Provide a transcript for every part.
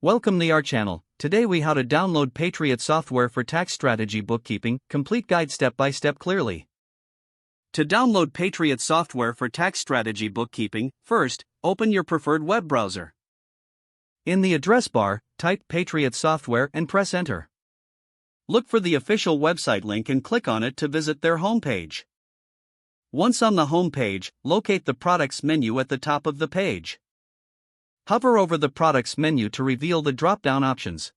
Welcome to our channel. Today we how to download Patriot Software for tax strategy bookkeeping, complete guide step by step clearly. To download Patriot Software for tax strategy bookkeeping, first, open your preferred web browser. In the address bar, type Patriot Software and press enter. Look for the official website link and click on it to visit their homepage. Once on the homepage, locate the products menu at the top of the page. Hover over the Products menu to reveal the drop-down options.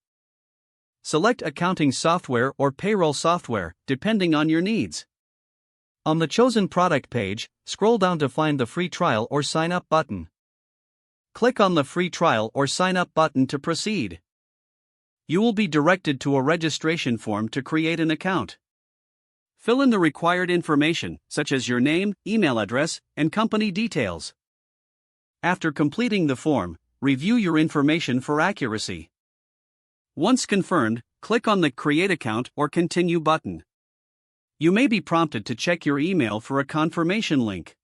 Select Accounting Software or Payroll Software, depending on your needs. On the chosen product page, scroll down to find the Free Trial or Sign Up button. Click on the Free Trial or Sign Up button to proceed. You will be directed to a registration form to create an account. Fill in the required information, such as your name, email address, and company details. After completing the form, review your information for accuracy. Once confirmed, click on the Create Account or Continue button. You may be prompted to check your email for a confirmation link.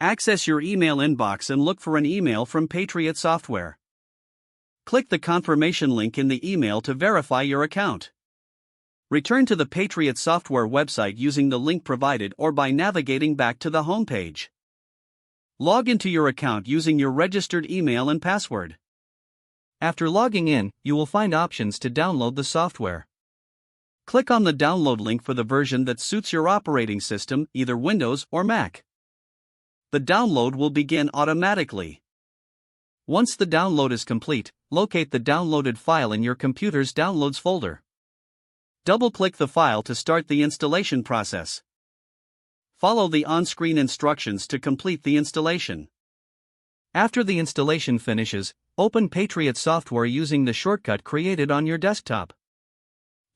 Access your email inbox and look for an email from Patriot Software. Click the confirmation link in the email to verify your account. Return to the Patriot Software website using the link provided or by navigating back to the homepage. Log into your account using your registered email and password. After logging in, you will find options to download the software. Click on the download link for the version that suits your operating system, either Windows or Mac. The download will begin automatically. Once the download is complete, locate the downloaded file in your computer's Downloads folder. Double-click the file to start the installation process. Follow the on-screen instructions to complete the installation. After the installation finishes, open Patriot Software using the shortcut created on your desktop.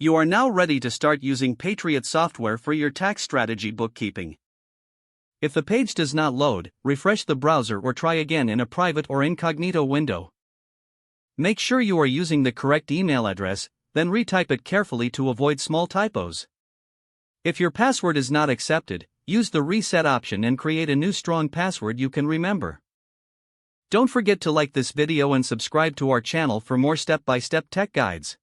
You are now ready to start using Patriot Software for your tax strategy bookkeeping. If the page does not load, refresh the browser or try again in a private or incognito window. Make sure you are using the correct email address, then retype it carefully to avoid small typos. If your password is not accepted, use the reset option and create a new strong password you can remember. Don't forget to like this video and subscribe to our channel for more step-by-step tech guides.